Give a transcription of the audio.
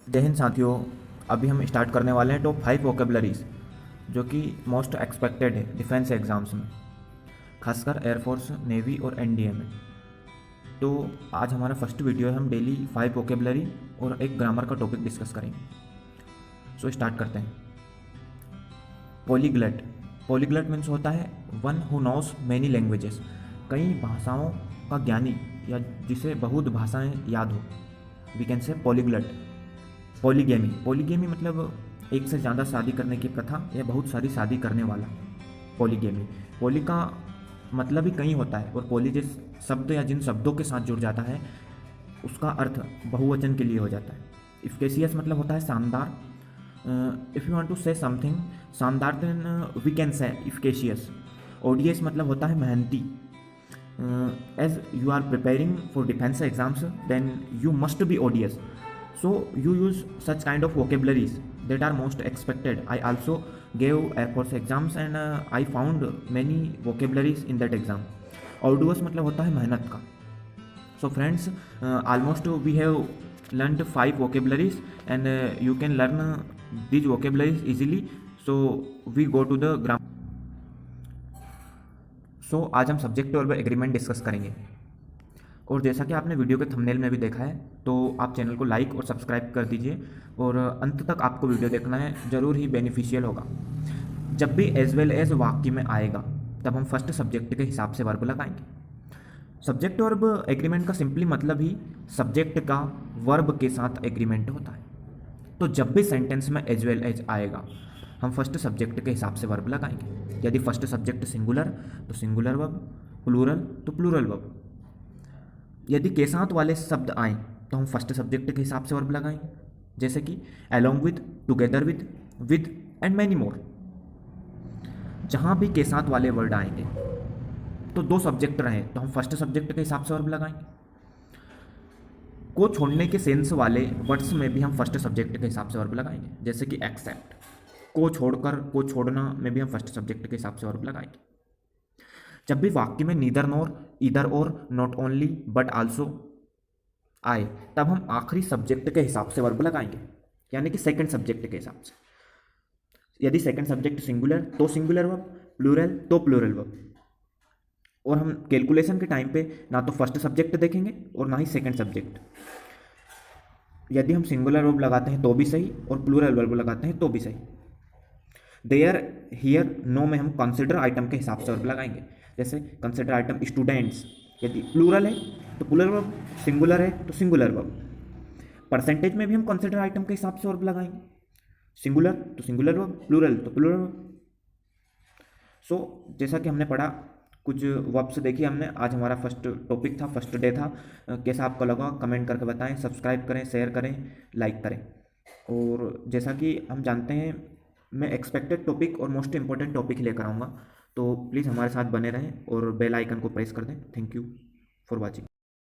जय हिंद साथियों। अभी हम स्टार्ट करने वाले हैं टॉप 5 वोकेबलरीज जो कि मोस्ट एक्सपेक्टेड है डिफेंस एग्ज़ाम्स में, खासकर एयरफोर्स, नेवी और एनडीए में। तो आज हमारा फर्स्ट वीडियो है, हम डेली 5 वोकेबलरी और एक ग्रामर का टॉपिक डिस्कस करेंगे। सो स्टार्ट करते हैं। पॉलीग्लट। पॉलीग्लट मीन्स होता है one who knows many languages, कई भाषाओं का ज्ञानी या जिसे बहुत भाषाएं याद हो, वी कैन से पॉलीग्लट। पॉलीगेमी। पॉलीगेमी मतलब एक से ज़्यादा शादी करने की प्रथा या बहुत सारी शादी करने वाला, पॉलीगेमी। पॉली का मतलब ही कई होता है और पॉली जिस शब्द या जिन शब्दों के साथ जुड़ जाता है उसका अर्थ बहुवचन के लिए हो जाता है। इफकेसियस मतलब होता है शानदार। If you want to say something शानदार then we can say efficacious. Odious मतलब होता है मेहनती। As you are preparing for defence exams then you must be odious. So you use such kind of vocabularies that are most expected. I also gave Air Force exams and I found many vocabularies in that exam. Arduous मतलब होता है मेहनत का. So friends, almost we have learned 5 vocabularies and you can learn these vocabularies easily. So we go to the grammar. So आज हम subject और agreement discuss करेंगे। और जैसा कि आपने वीडियो के थंबनेल में भी देखा है, तो आप चैनल को लाइक और सब्सक्राइब कर दीजिए और अंत तक आपको वीडियो देखना है, ज़रूर ही बेनिफिशियल होगा। जब भी एज वेल एज वाक्य में आएगा तब हम फर्स्ट सब्जेक्ट के हिसाब से वर्ब लगाएंगे। सब्जेक्ट वर्ब एग्रीमेंट का सिंपली मतलब ही सब्जेक्ट का वर्ब के साथ एग्रीमेंट होता है। तो जब भी सेंटेंस में एज वेल एज आएगा हम फर्स्ट सब्जेक्ट के हिसाब से वर्ब लगाएंगे। यदि फर्स्ट सब्जेक्ट सिंगुलर तो सिंगुलर वर्ब, प्लूरल तो प्लूरल वर्ब। यदि के साथ वाले शब्द आएँ तो हम फर्स्ट सब्जेक्ट के हिसाब से वर्ब लगाएंगे, जैसे कि along with, together with and many more. जहाँ भी के साथ वाले वर्ड आएंगे तो दो सब्जेक्ट रहे तो हम फर्स्ट सब्जेक्ट के हिसाब से वर्ब लगाएंगे। को छोड़ने के सेंस वाले वर्ड्स में भी हम फर्स्ट सब्जेक्ट के हिसाब से वर्ब लगाएंगे, जैसे कि एक्सेप्ट। को छोड़कर, को छोड़ना में भी हम फर्स्ट सब्जेक्ट के हिसाब से वर्ब लगाएंगे। जब भी वाक्य में नीदर नोर, ईदर और, नॉट ओनली बट आल्सो आए तब हम आखिरी सब्जेक्ट के हिसाब से वर्ब लगाएंगे, यानी कि सेकंड सब्जेक्ट के हिसाब से। यदि सेकंड सब्जेक्ट सिंगुलर तो सिंगुलर वर्ब, प्लूरल तो प्लूरल वर्ब। और हम कैलकुलेशन के टाइम पे ना तो फर्स्ट सब्जेक्ट देखेंगे और ना ही सेकंड सब्जेक्ट। यदि हम सिंगुलर वर्ब लगाते हैं तो भी सही और प्लूरल वर्ब लगाते हैं तो भी सही। देयर, हियर, नो में हम कंसिडर आइटम के हिसाब से वर्ब लगाएंगे, जैसे कंसिडर आइटम स्टूडेंट्स। यदि प्लूरल है तो प्लूरल वर्ब, सिंगुलर है तो सिंगुलर वर्ब। परसेंटेज में भी हम कंसिडर आइटम के हिसाब से वर्ब लगाएंगे, सिंगुलर तो सिंगुलर वर्ब, प्लूरल तो प्लूरल वर्ब। सो जैसा कि हमने पढ़ा, कुछ वर्ब्स देखिए हमने। आज हमारा फर्स्ट टॉपिक था, फर्स्ट डे था। कैसा आपको लगा कमेंट करके बताएं, सब्सक्राइब करें, शेयर करें, लाइक करें। और जैसा कि हम जानते हैं मैं एक्सपेक्टेड टॉपिक और मोस्ट इंपॉर्टेंट टॉपिक लेकर आऊँगा, तो प्लीज़ हमारे साथ बने रहें और बेल आइकन को प्रेस कर दें। Thank you for watching.